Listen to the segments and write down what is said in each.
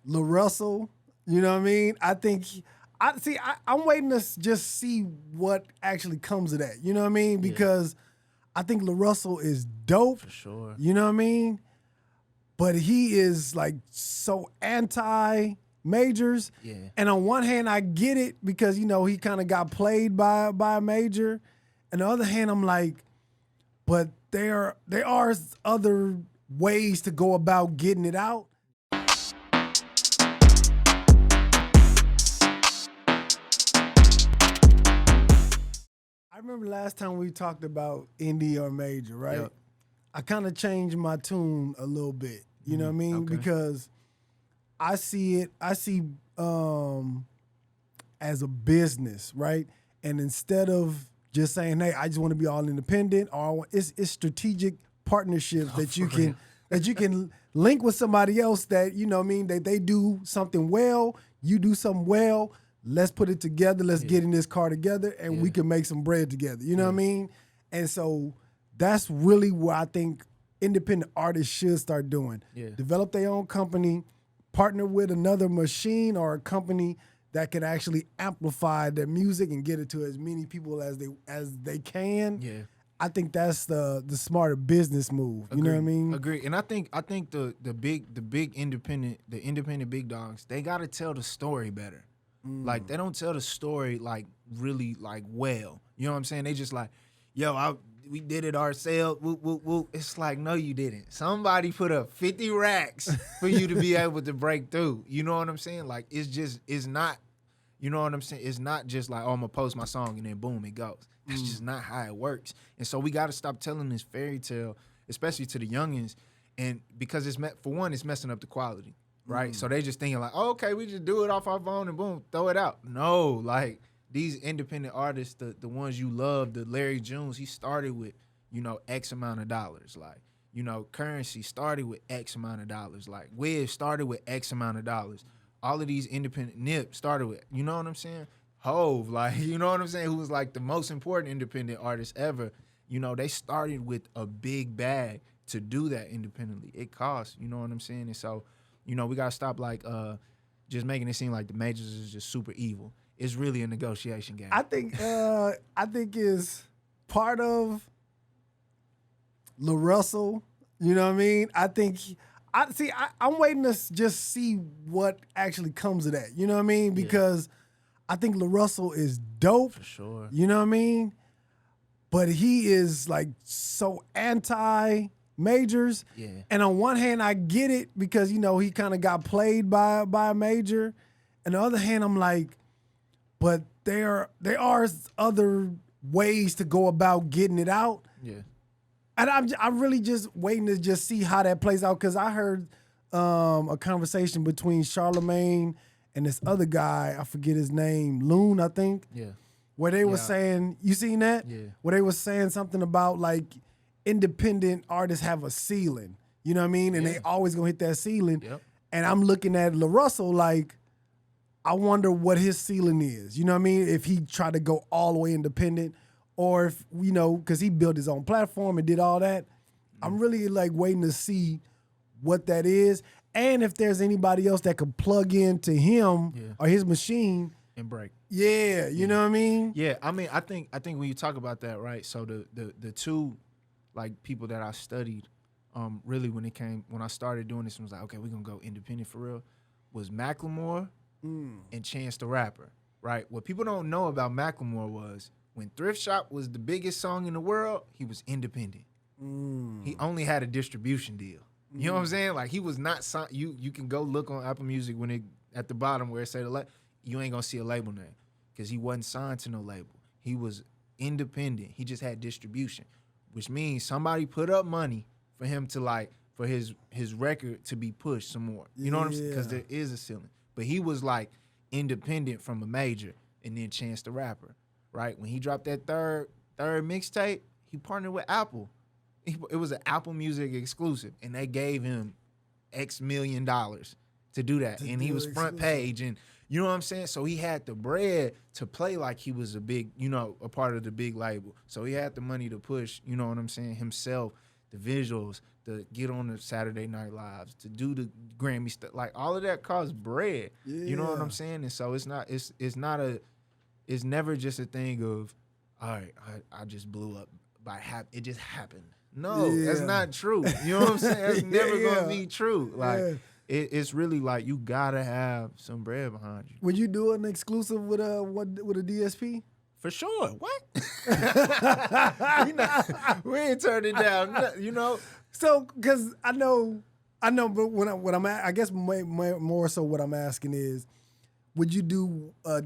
LaRussell. You know what I mean? I think I'm waiting to just see what actually comes of that. You know what I mean? Because I think LaRussell is dope. For sure. You know what I mean? But he is like so anti majors. Yeah. And on one hand, I get it because he kind of got played by a major. And the other hand, I'm like, but there are other ways to go about getting it out. I remember last time we talked about indie or major, right? Yep. I kind of changed my tune a little bit. You know what I mean? Okay. Because I see as a business, right? And instead of just saying, "Hey, I just want to be all independent," it's strategic partnerships that you can link with somebody else that that they do something well, you do something well. Let's put it together. Let's get in this car together, and we can make some bread together. You know what I mean? And so that's really what I think independent artists should start doing. Yeah. Develop their own company, partner with another machine or a company that can actually amplify their music and get it to as many people as they can. Yeah. I think that's the smarter business move. You know what I mean? Agree. And I think the big independent big dogs, they gotta tell the story better. Like they don't tell the story like really like well. You know what I'm saying? They just like, we did it ourselves. Woo. It's like, no, you didn't. Somebody put up 50 racks for you to be able to break through. You know what I'm saying? Like it's not, you know what I'm saying? It's not just like, oh, I'm gonna post my song and then boom, it goes. That's just not how it works. And so we gotta stop telling this fairy tale, especially to the youngins, and because it's messing up the quality. Right? So they just thinking like, oh, okay, we just do it off our phone and boom, throw it out. No, like these independent artists, the ones you love, the Larry Junes, he started with, X amount of dollars. Like, Currency started with X amount of dollars. Like Wiz started with X amount of dollars. All of these independent Nip started with, you know what I'm saying? Hove, like, you know what I'm saying? Who was like the most important independent artist ever. They started with a big bag to do that independently. It costs, you know what I'm saying? And so, we gotta stop like just making it seem like the majors is just super evil. It's really a negotiation game. I think is part of LaRussell. You know what I mean? I think I'm waiting to just see what actually comes of that. You know what I mean? Because I think LaRussell is dope. For sure. You know what I mean? But he is like so anti majors. Yeah. And on one hand, I get it because, he kind of got played by a major. And the other hand, I'm like, but there are other ways to go about getting it out. Yeah. And I'm really just waiting to just see how that plays out because I heard a conversation between Charlemagne and this other guy, I forget his name, Loon, I think. Yeah. Where they were saying, you seen that? Yeah. Where they were saying something about like independent artists have a ceiling. You know what I mean? And they always gonna hit that ceiling. Yep. And I'm looking at LaRussell like, I wonder what his ceiling is. You know what I mean? If he tried to go all the way independent or if, because he built his own platform and did all that. I'm really like waiting to see what that is. And if there's anybody else that could plug into him or his machine and break. Yeah, you know what I mean? Yeah, I mean, I think when you talk about that, right? So the two like people that I studied, really when I started doing this and was like, okay, we're gonna go independent for real, was Macklemore and Chance the Rapper, right? What people don't know about Macklemore was when Thrift Shop was the biggest song in the world, he was independent. He only had a distribution deal. You know what I'm saying? Like he was not signed. You can go look on Apple Music when it at the bottom where it say you ain't gonna see a label name because he wasn't signed to no label. He was independent. He just had distribution, which means somebody put up money for him to for his record to be pushed some more. You know what I'm saying? Because there is a ceiling. But he was like independent from a major, and then Chance the Rapper, right? When he dropped that third mixtape, he partnered with Apple. It was an Apple Music exclusive, and they gave him X million dollars to do that, and he was front page, and you know what I'm saying? So he had the bread to play like he was a big, a part of the big label. So he had the money to push, you know what I'm saying, himself, the visuals, to get on the Saturday Night Lives, to do the Grammy stuff. Like all of that costs bread. You know what I'm saying? And so it's never just a thing of, all right, I just blew up it just happened. No, that's not true. You know what I'm saying? That's never gonna be true. Like it's really like you gotta have some bread behind you. Would you do an exclusive with a DSP? For sure. What? We ain't turning it down. You know. So, because I know, but I guess more so what I'm asking is, would you do a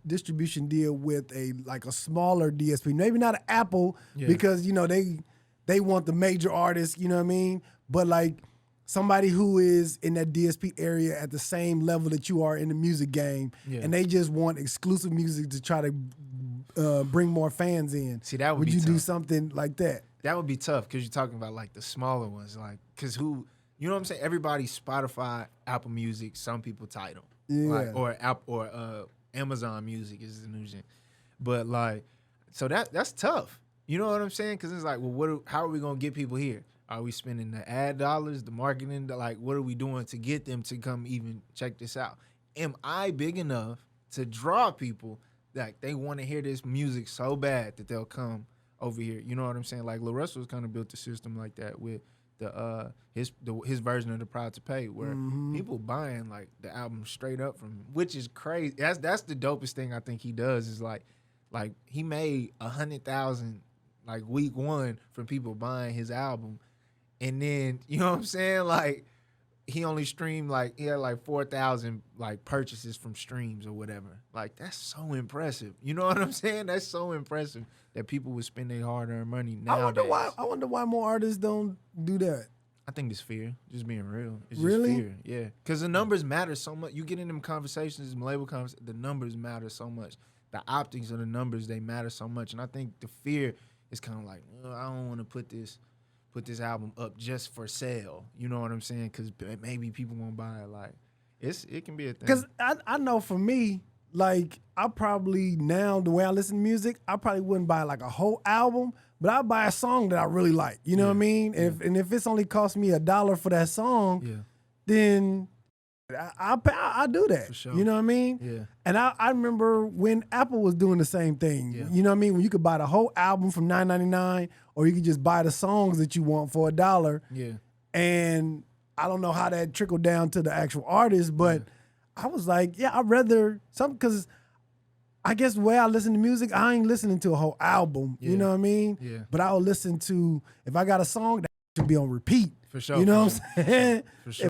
distribution deal with a smaller DSP? Maybe not an Apple, because they want the major artists. You know what I mean? But like somebody who is in that DSP area at the same level that you are in the music game, and they just want exclusive music to try to bring more fans in. See, that would be you tough. Do something like that? That would be tough because you're talking about like the smaller ones, like because you know what I'm saying? Everybody's Spotify, Apple Music, some people Tidal, or Amazon Music is the new gen. But like, so that's tough. You know what I'm saying? Because it's like, well, how are we gonna get people here? Are we spending the ad dollars, the marketing? Like, what are we doing to get them to come even check this out? Am I big enough to draw people that they want to hear this music so bad that they'll come over here? You know what I'm saying? Like LaRussell's kind of built a system like that with his version of the Proud to Pay, where people buying like the album straight up from him, which is crazy. That's the dopest thing I think he does is like he made 100,000 like week one from people buying his album. And then, you know what I'm saying? Like, he only streamed, he had 4,000, purchases from streams or whatever. Like, that's so impressive. You know what I'm saying? That's so impressive that people would spend their hard-earned money nowadays. I wonder why more artists don't do that. I think it's fear, just being real. It's really? Just fear, yeah. Because the numbers matter so much. You get in them conversations, them label conversations, the numbers matter so much. The optics of the numbers, they matter so much. And I think the fear is kind of like, I don't want to put this album up just for sale. You know what I'm saying? Because maybe people won't buy it. Like, it can be a thing. Because I know for me, like, I probably now, the way I listen to music, I probably wouldn't buy a whole album, but I'll buy a song that I really like. You know what I mean? Yeah. If it's only cost me $1 for that song, then I do that. For sure. You know what I mean? Yeah. And I remember when Apple was doing the same thing. Yeah. You know what I mean? When you could buy the whole album from $9.99, or you could just buy the songs that you want for $1. Yeah. And I don't know how that trickled down to the actual artist, but I was like, I'd rather something, because I guess the way I listen to music, I ain't listening to a whole album. You know what I mean? Yeah. But I'll listen to, if I got a song that should be on repeat. For sure. You know what I'm saying? For sure.